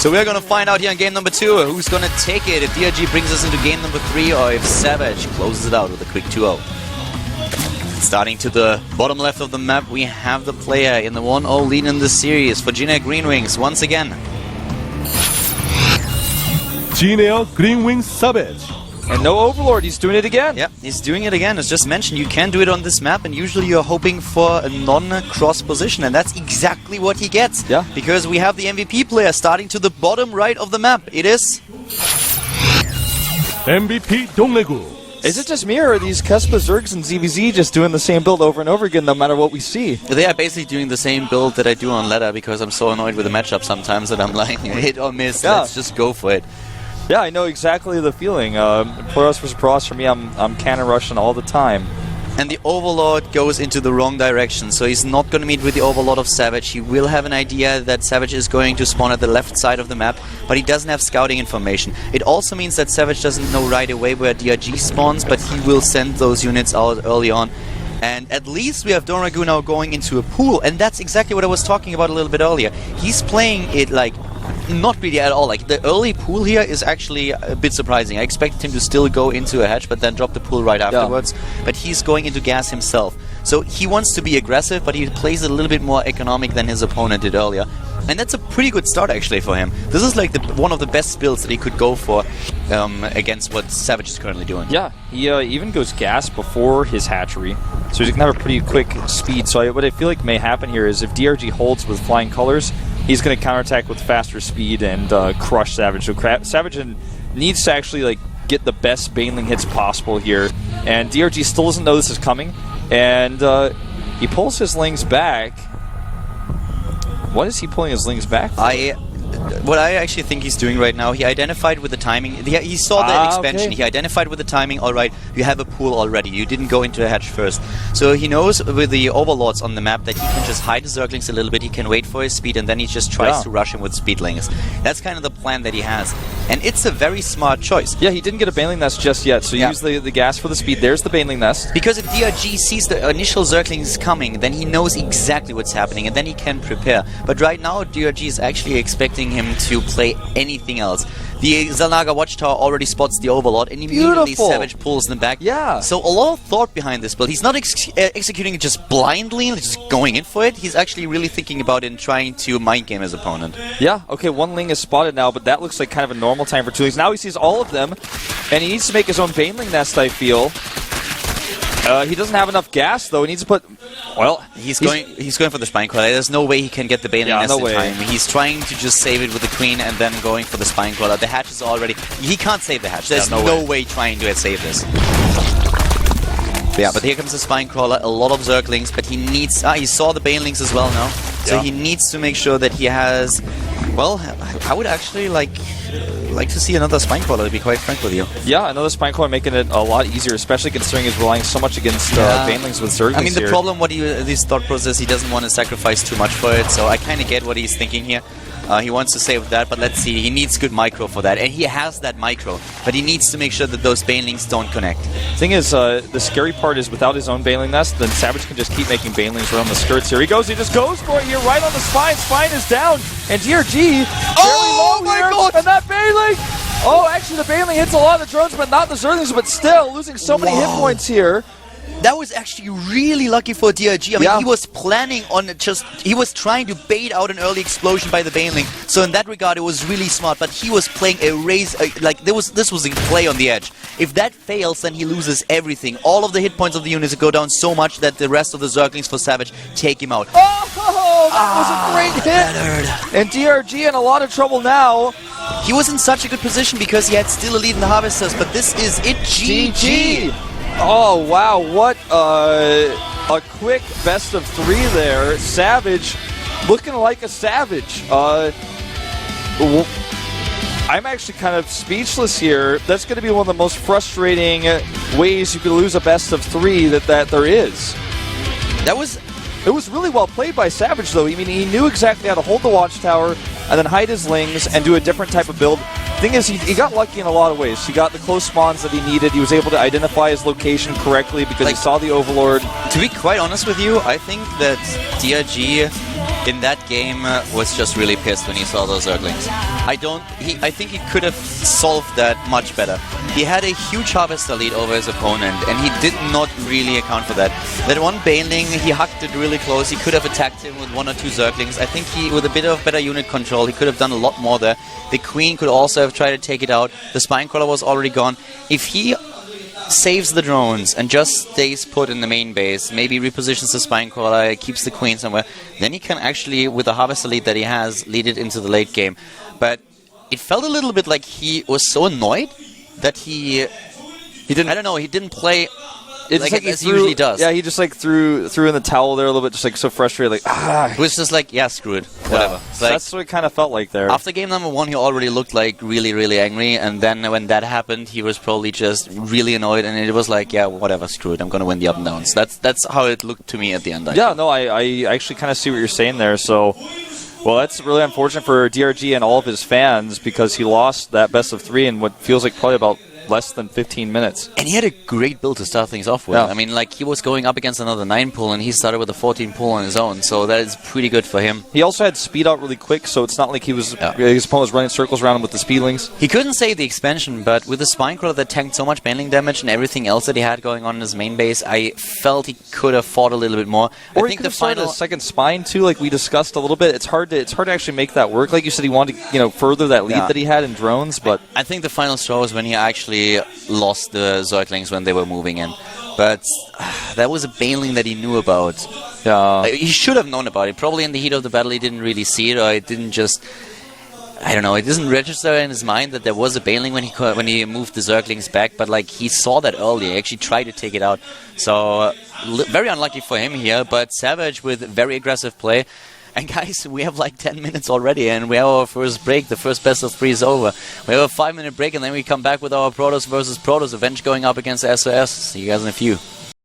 So we're going to find out here in game number 2 who's going to take it. If DRG brings us into game number 3 or if Savage closes it out with a quick 2-0. Starting to the bottom left of the map, we have the player in the 1-0 lead in the series for Jin Air Green Wings once again. Jin Air Green Wings Savage. And no Overlord, he's doing it again. Yeah, he's doing it again. As just mentioned, you can do it on this map, and usually you're hoping for a non-cross position, and that's exactly what he gets. Yeah. Because we have the MVP player starting to the bottom right of the map. It is MVP DongRaeGu. Is it just me, or are these Kespa, Zergs, and ZVZ just doing the same build over and over again, no matter what we see? They are basically doing the same build that I do on ladder, because I'm so annoyed with the matchup sometimes that I'm like, hit or miss, let's just go for it. Yeah, I know exactly the feeling. Protoss versus Protoss, for me, I'm cannon rushing all the time. And the Overlord goes into the wrong direction, so he's not going to meet with the Overlord of Savage. He will have an idea that Savage is going to spawn at the left side of the map, but he doesn't have scouting information. It also means that Savage doesn't know right away where DRG spawns, but he will send those units out early on. And at least we have DongRaeGu now going into a pool, and that's exactly what I was talking about a little bit earlier. He's playing it like not really at all. Like, the early pool here is actually a bit surprising. I expected him to still go into a hatch, but then drop the pool right afterwards. Yeah. But he's going into gas himself. So he wants to be aggressive, but he plays a little bit more economic than his opponent did earlier. And that's a pretty good start, actually, for him. This is like one of the best builds that he could go for against what Savage is currently doing. Yeah, he even goes gas before his hatchery, so he can have a pretty quick speed. So what I feel like may happen here is if DRG holds with flying colors, he's going to counterattack with faster speed and crush Savage. So Savage needs to actually like get the best Baneling hits possible here, and DRG still doesn't know this is coming, and he pulls his lings back. What is he pulling his lings back for? What I actually think he's doing right now, he identified with the timing. He saw the expansion. Okay. He identified with the timing. All right, you have a pool already. You didn't go into a hatch first. So he knows with the Overlords on the map that he can just hide the Zerglings a little bit. He can wait for his speed, and then he just tries to rush him with speedlings. That's kind of the plan that he has. And it's a very smart choice. Yeah, he didn't get a Baneling Nest just yet, so use the gas for the speed. There's the Baneling Nest. Because if DRG sees the initial Zerglings coming, then he knows exactly what's happening, and then he can prepare. But right now, DRG is actually expecting him to play anything else. The Xel'Naga Watchtower already spots the Overlord, and immediately Savage pulls them back. Yeah. So a lot of thought behind this build. He's not executing it just blindly, just going in for it. He's actually really thinking about it and trying to mind game his opponent. Yeah, okay, one Ling is spotted now, but that looks like kind of a normal time for two Lings. Now he sees all of them, and he needs to make his own Baneling Nest, I feel. He doesn't have enough gas, though. He needs to put... Well, he's going for the Spine Crawler. There's no way he can get the Baneling Nest in time. He's trying to just save it with the Queen and then going for the Spine Crawler. The hatch is already... He can't save the hatch. There's no way trying to save this. Yeah, but here comes the Spine Crawler. A lot of Zerglings, but he needs... he saw the Banelings as well now. So he needs to make sure that he has... Well, I would actually like to see another Spine Crawler, to be quite frank with you. Yeah, another Spine Crawler making it a lot easier, especially considering he's relying so much against Banelings with Zerglings. I mean, the problem, his thought process, he doesn't want to sacrifice too much for it, so I kind of get what he's thinking here. He wants to save that, but let's see, he needs good micro for that, and he has that micro, but he needs to make sure that those Banelings don't connect. Thing is, the scary part is without his own Baneling Nest, then Savage can just keep making Banelings around the skirts. Here he goes, he just goes for it here, right on the spine. Spine is down, and DRG, oh my god! And that Baneling! Oh, actually the Baneling hits a lot of the drones, but not the Zerglings, but still losing so many hit points here. That was actually really lucky for DRG. I mean, he was planning on he was trying to bait out an early explosion by the Baneling. So in that regard, it was really smart. But he was playing a race, this was a play on the edge. If that fails, then he loses everything. All of the hit points of the units go down so much that the rest of the Zerglings for Savage take him out. Oh, that was a great hit. And DRG in a lot of trouble now. He was in such a good position because he had still a lead in the Harvesters, but this is it. GG. Oh, wow, what a quick best of 3 there. Savage looking like a Savage. I'm actually kind of speechless here. That's going to be one of the most frustrating ways you could lose a best of 3 that there is. It was really well played by Savage, though. I mean, he knew exactly how to hold the Watchtower and then hide his Lings and do a different type of build. Thing is, he got lucky in a lot of ways. He got the close spawns that he needed. He was able to identify his location correctly because he saw the Overlord. To be quite honest with you, I think that DRG in that game was just really pissed when he saw those Zerglings. I think he could have solved that much better. He had a huge harvester lead over his opponent, and he did not really account for that. That one Baneling, he hucked it really close. He could have attacked him with 1 or 2 Zerglings. I think with a bit of better unit control, he could have done a lot more there. The Queen could also have tried to take it out. The Spinecrawler was already gone. If he saves the drones and just stays put in the main base, maybe repositions the Spinecrawler, keeps the Queen somewhere, then he can actually, with the harvester lead that he has, lead it into the late game. But it felt a little bit like he was so annoyed that he didn't. I don't know. He didn't play. It's like as he usually does. Yeah, he just like threw in the towel there a little bit, just like so frustrated, like It was just like, yeah, screw it, whatever. Yeah. So that's what it kind of felt like there. After game number 1, he already looked like really, really angry, and then when that happened, he was probably just really annoyed, and it was like, yeah, whatever, screw it, I'm gonna win the up and downs. That's how it looked to me at the end. Yeah, no, I actually kind of see what you're saying there. So, well, that's really unfortunate for DRG and all of his fans because he lost that best of 3 in what feels like probably about less than 15 minutes. And he had a great build to start things off with. Yeah. I mean, like, he was going up against another 9 pull, and he started with a 14 pull on his own, so that is pretty good for him. He also had speed out really quick, so it's not like his opponent was running circles around him with the speedlings. He couldn't save the expansion, but with the Spinecrawler that tanked so much baneling damage and everything else that he had going on in his main base, I felt he could have fought a little bit more. Or I he think could the have started final a second spine too, like we discussed a little bit. It's hard to actually make that work. Like you said, he wanted to further that lead that he had in drones, but I think the final straw was when he actually lost the Zerglings when they were moving in. But that was a baneling that he knew about. He should have known about it. Probably in the heat of the battle he didn't really see it, or it didn't just... I don't know, it doesn't register in his mind that there was a baneling when he moved the Zerglings back, but like he saw that early. He actually tried to take it out. So, very unlucky for him here, but Savage with very aggressive play. And guys, we have like 10 minutes already, and we have our first break. The first best of 3 is over. We have a 5-minute break, and then we come back with our Protoss versus Protoss. Avenge going up against SOS. See you guys in a few.